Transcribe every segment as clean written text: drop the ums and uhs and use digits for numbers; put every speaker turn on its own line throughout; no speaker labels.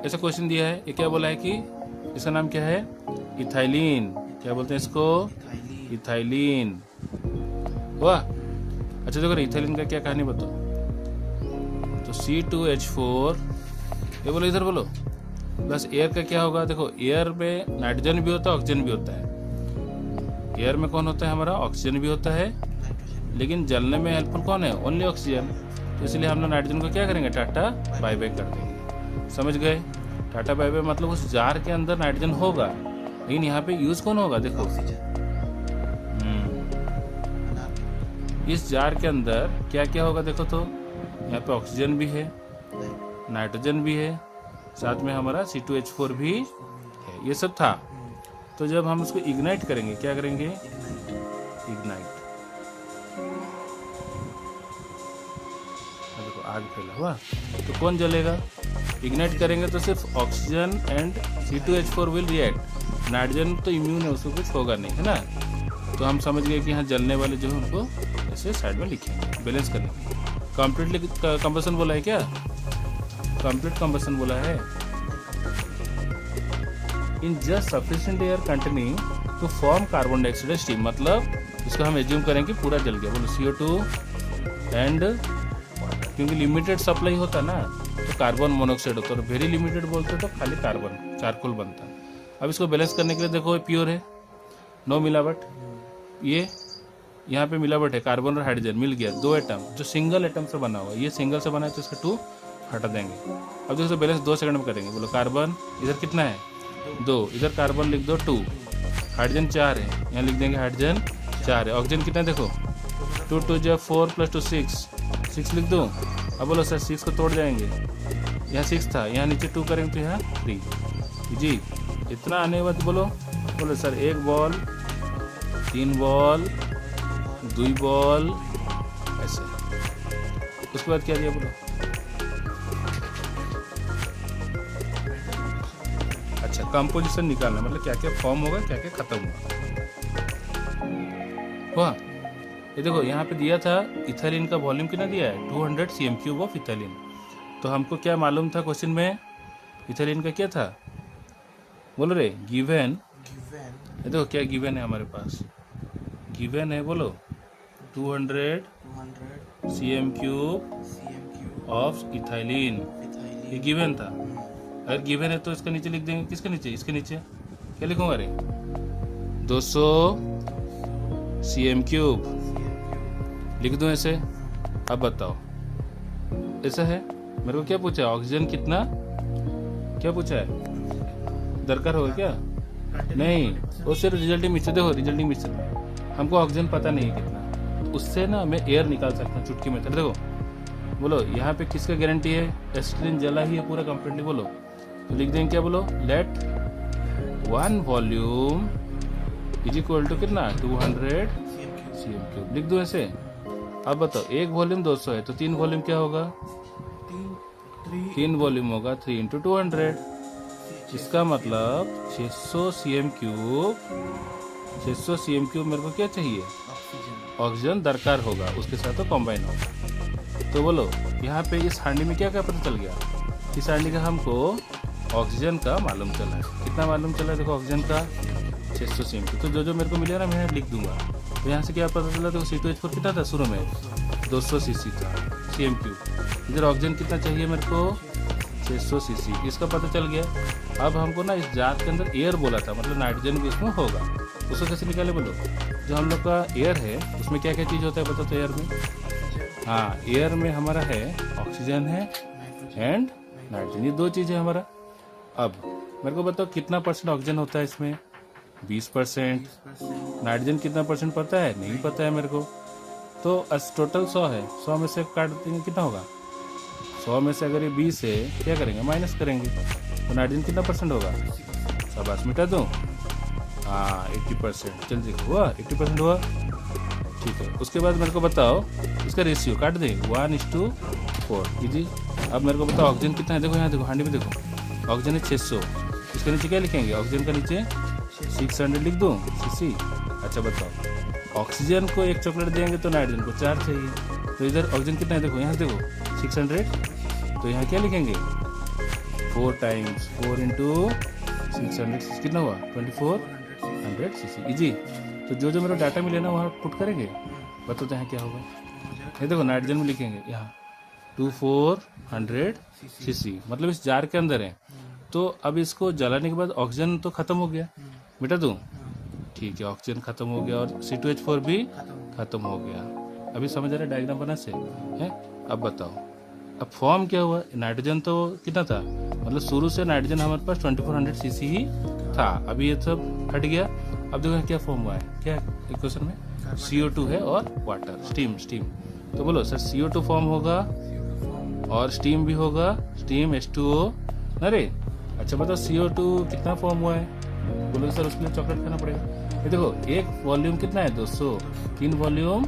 ऐसा क्वेश्चन दिया है, ये क्या बोला है कि इसका नाम क्या है, इथाइलिन। क्या बोलते हैं इसको, इथाइलिन। वाह, अच्छा देखो इथाइलिन का क्या कहानी बताओ। तो C2H4, ये बोलो इधर बोलो, प्लस एयर का क्या होगा। देखो एयर में नाइट्रोजन भी होता है, ऑक्सीजन भी होता है। एयर में कौन होता है हमारा, ऑक्सीजन भी होता है, लेकिन जलने में हेल्पफुल कौन है, ओनली ऑक्सीजन। तो इसलिए हम लोग नाइट्रोजन को क्या करेंगे, टाटा बाय बाय कर देंगे। समझ गए, टाटा बाय बाय मतलब उस जार के अंदर नाइट्रोजन होगा, लेकिन यहाँ पे यूज कौन होगा, देखो इस जार के अंदर क्या क्या होगा। देखो तो यहाँ पे ऑक्सीजन भी है, नाइट्रोजन भी है, साथ में हमारा C2H4 भी है, ये सब था। तो जब हम उसको इग्नाइट करेंगे, क्या करेंगे, इग्नाइट, देखो आग फैला हुआ, तो कौन जलेगा, इग्नाइट करेंगे तो सिर्फ oxygen and C2H4 will react. Nitrogen तो इम्यून है, उसको कुछ होगा नहीं, है ना। तो हम समझ गए कि यहाँ जलने वाले जो है उनको ऐसे साइड में लिखेंगे, बैलेंस करेंगे। कंप्लीटली कंबशन बोला है क्या, कंप्लीट कंबशन बोला है। In just sufficient air containing two form carbon dioxide steam, मतलब इसको हम एज्यूम करें कि पूरा जल गया, बोलो CO2 एंड, क्योंकि लिमिटेड सप्लाई होता ना तो कार्बन मोनोऑक्साइड होता है, और वेरी लिमिटेड बोलते तो खाली कार्बन चारकोल बनता। अब इसको बैलेंस करने के लिए देखो ये प्योर है, नो मिलावट। ये यहाँ पे मिलावट है, कार्बन और हाइड्रोजन मिल गया, दो एटम जो सिंगल एटम से बना हुआ है, ये सिंगल से बना है तो इसका 2 हटा देंगे। अब देखो बैलेंस 2 सेकंड में करेंगे। बोलो कार्बन इधर कितना है, 2, इधर कार्बन लिख दो 2, हाइड्रोजन 4 है, यहाँ लिख देंगे हाइड्रोजन 4 है। ऑक्सीजन कितना है देखो, 2 2 जा 4 + 2 6 लिख दो। अब बोलो सर 6 को तोड़ जाएंगे, यहाँ 6 था, यहाँ नीचे 2 करेंगे तो यहाँ 3 जी। इतना आने के बाद बोलो सर 1 बॉल, 3 बॉल, 2 बॉल, ऐसे। उसके बाद क्या दिया बोलो, अच्छा कंपोजिशन निकालना, मतलब क्या क्या फॉर्म होगा, क्या क्या खत्म हुआ। ये देखो यहाँ पे दिया था इथाइलिन का वॉल्यूम कितना दिया है, 200 cm³ ऑफ इथाइलिन। तो हमको क्या मालूम था क्वेश्चन में, इथाइलिन का क्या था, बोलो रे गिवन। ये देखो क्या गिवन है हमारे पास, गिवन है बोलो 200 cm³ ऑफ इथाइलिन, ये गिवन था। अगर गिवन है तो इसका नीचे लिख देंगे, किसके नीचे, इसके नीचे क्या लिखूंगा रे, 200 cm³ लिख दूं ऐसे। अब बताओ ऐसा है, मेरे को क्या पूछा है, ऑक्सीजन कितना, क्या पूछा है, दरकार होगा क्या, नहीं, वो सिर्फ रिजल्टिंग मिक्सचर। देखो रिजल्टिंग मिक्सचर हमको ऑक्सीजन पता नहीं है कितना, तो उससे ना मैं एयर निकाल सकता हूँ चुटकी में। देखो बोलो यहाँ पे किसका गारंटी है, एस्ट्रीन जला ही है पूरा कंप्लीटली। बोलो तो लिख देंगे क्या, बोलो let 1 volume is equal to कितना, 200 cm³ लिख दो ऐसे। अब बताओ 1 वॉल्यूम 200 है, तो 3 वॉल्यूम क्या होगा, 3 वॉल्यूम होगा 3 × 200, इसका मतलब 600 cm³। 600 cm³ मेरे को क्या चाहिए, ऑक्सीजन दरकार होगा, उसके साथ तो कॉम्बाइन होगा। तो बोलो यहाँ पे इस हांडी में क्या क्या पता चल गया, इस हांडी का हमको ऑक्सीजन का मालूम चला है, कितना मालूम चला है, देखो ऑक्सीजन का 600 cm³। तो जो मेरे को मिलेगा ना मैं लिख दूंगा। तो यहाँ से क्या पता चला, तो C2H4 कितना था शुरू में, 200 cc था cm³। इधर ऑक्सीजन कितना चाहिए मेरे को, 600 cc, इसका पता चल गया। अब हमको ना इस जार के अंदर एयर बोला था, मतलब नाइट्रोजन भी इसमें होगा, उसको कैसे निकाले बोलो। जो हम लोग का एयर है उसमें क्या क्या चीज़ होता है बता तो एयर में, हाँ एयर में हमारा है ऑक्सीजन है एंड नाइट्रोजन, ये 2 चीज़ है हमारा। अब मेरे को बताओ कितना % ऑक्सीजन होता है इसमें, 20%। नाइट्रोजन कितना % पता है, नहीं पता है मेरे को। तो टोटल 100 है, 100 में से काट देंगे कितना होगा, 100 में से अगर ये 20 है क्या करेंगे, माइनस करेंगे, तो नाइट्रोजन कितना % होगा, शाबाश मिटा दूँ, हाँ 80%। चल देखो हुआ 80% हुआ, ठीक है। उसके बाद मेरे को बताओ इसका रेशियो काट दे 1:4 जी। अब मेरे को बताओ ऑक्सीजन कितना है, देखो यहाँ देखो हांडी में देखो ऑक्सीजन है 600, इसके नीचे क्या लिखेंगे, ऑक्सीजन का नीचे 600 लिख दूँ cc। अच्छा बताओ ऑक्सीजन को 1 चॉकलेट देंगे तो नाइट्रोजन को 4 चाहिए, तो इधर ऑक्सीजन कितना है देखो, यहाँ देखो 600, तो यहाँ क्या लिखेंगे 4 टाइम्स 4 इंटू 600 कितना हुआ 2400 सीसी। इजी। तो जो जो मेरा डाटा मिले ना वहाँ पुट करेंगे, बताते हैं क्या होगा। ये देखो नाइट्रोजन में लिखेंगे यहाँ 2400 सीसी, मतलब इस जार के अंदर है। तो अब इसको जलाने के बाद ऑक्सीजन तो खत्म हो गया, मिटा दूँ? ठीक है, ऑक्सीजन खत्म हो गया और C2H4 भी खत्म हो गया। अभी समझ आ रहा है डायग्राम बना से है? अब बताओ, अब फॉर्म क्या हुआ? नाइट्रोजन तो कितना था, मतलब शुरू से नाइट्रोजन हमारे पास 2400 सीसी ही था, अभी ये सब हट गया। अब देखो क्या फॉर्म हुआ है, क्या इक्वेशन में CO2 है और वाटर, स्टीम। तो बोलो सर CO2 फॉर्म होगा और स्टीम भी होगा, स्टीम H2O। अरे अच्छा बताओ CO2 कितना फॉर्म हुआ है? बोलो सर उसके लिए चॉकलेट खाना पड़ेगा। ये देखो एक वॉल्यूम कितना है 200, 3 वॉल्यूम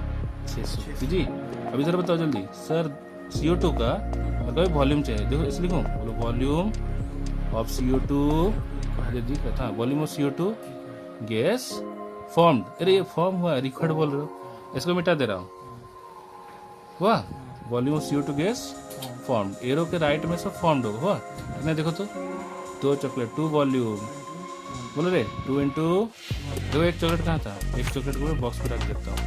600। जी अभी सर बताओ जल्दी सर CO2 का मतलब वॉल्यूम चाहिए। देखो इसलिए लिखूं, बोलो वॉल्यूम ऑफ CO2, जल्दी था volume of CO2 gas formed. अरे ये फॉर्म हुआ, रिकॉर्ड बोल रहे हो, इसको मिटा दे रहा हूँ। वाह, volume of CO2 gas formed, arrow के राइट में सब फॉर्म्ड होगा। हुआ कितना देखो तो 2 चॉकलेट 2 वॉल्यूम, बोलो रे 2 इंटू, देखो एक चॉकलेट कहाँ था, एक चॉकलेट को मैं बॉक्स पे रख देता हूँ।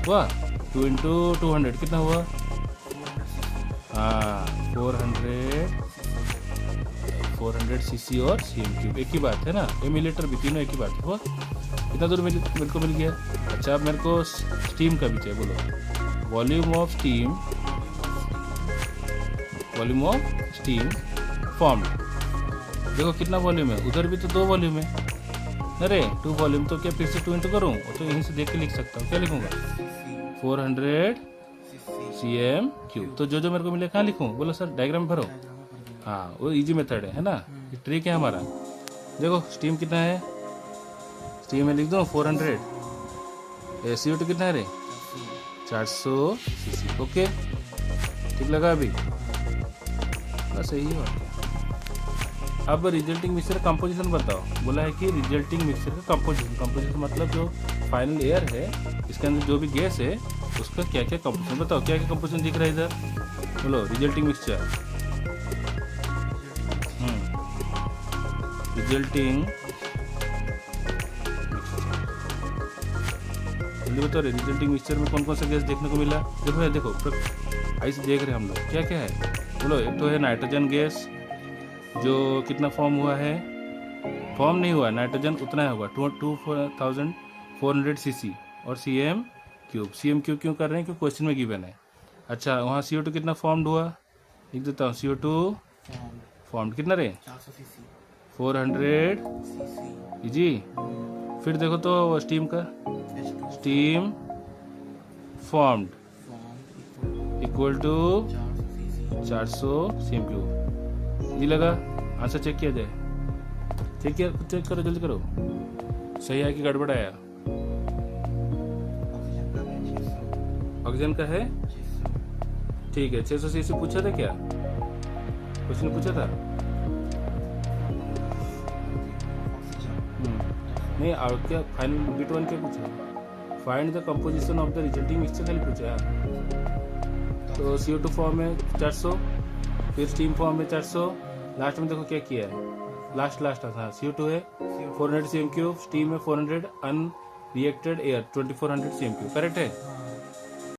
वाह 2 इंटू 200 कितना हुआ? हाँ 400 सीसी और CM3 एक ही बात है ना, मिलीलीटर भी, तीनों एक ही बात है। हुआ कितना दूर मेरे को मिल गया। अच्छा अब मेरे को स्टीम का भी चाहिए, बोलो वॉल्यूम ऑफ स्टीम फॉर्म्ड। देखो कितना वॉल्यूम है, उधर भी तो 2 वॉल्यूम है। अरे 2 वॉल्यूम तो क्या फिर से 2 इंटू करूँ, तो यहीं से देख के लिख सकता हूँ। क्या लिखूंगा 400 CM3। तो जो जो मेरे को मिले कहाँ लिखूँ, बोलो सर डायग्राम भरो। हाँ वो इजी मेथड है ना, ये ट्रिक है हमारा। देखो स्टीम कितना है, स्टीम में लिख दो 400, CO2 कितना है रे 400 सीसी। ओके ठीक लगा अभी, बस यही बात है। अब रिजल्टिंग मिक्सचर का कंपोजिशन बताओ। बोला है कि रिजल्टिंग मिक्सचर का कंपोजिशन मतलब जो फाइनल एयर है इसके अंदर जो भी गैस है उसका क्या क्या कंपोजिशन बताओ। क्या क्या कंपोजिशन दिख रहा है इधर, बोलो रिजल्टिंग मिक्सचर। रिजल्टिंग जल्दी बताओ रे, रिजल्टिंग मिक्सचर में कौन कौन सा गैस देखने को मिला। देखो ऐसे देख रहे हैं हम लोग, क्या क्या है। बोलो एक तो है नाइट्रोजन गैस जो कितना फॉर्म हुआ है, फॉर्म नहीं हुआ नाइट्रोजन उतना होगा 2400 सीसी और CM3 क्यों कर रहे हैं, क्योंकि क्वेश्चन में गिवन है। अच्छा वहाँ CO2 कितना फॉर्म्ड हुआ, लिख देता हूँ CO2 फॉर्म्ड कितना रे 400 जी। फिर देखो तो स्टीम का, steam formed equal to 400 CM3। ये लगा, आंसर चेक किया जाए। चेक करो जल्दी करो, सही है कि गड़बड़ आया। ऑक्सीजन का है ठीक है 600 सीसी पूछा था क्या, कुछ नहीं पूछा था। नहीं और क्या फाइनल बिट 1 क्या पूछा, find the composition of the resulting mixture खाली पूछा। तो CO2 फॉर्म में 400, फिर स्टीम फॉर्म में 400, लास्ट में देखो क्या किया है, लास्ट था CO2 है 400 CM3, स्टीम में 400, अनरिएक्टेड एयर 2400 CM3, करेक्ट है।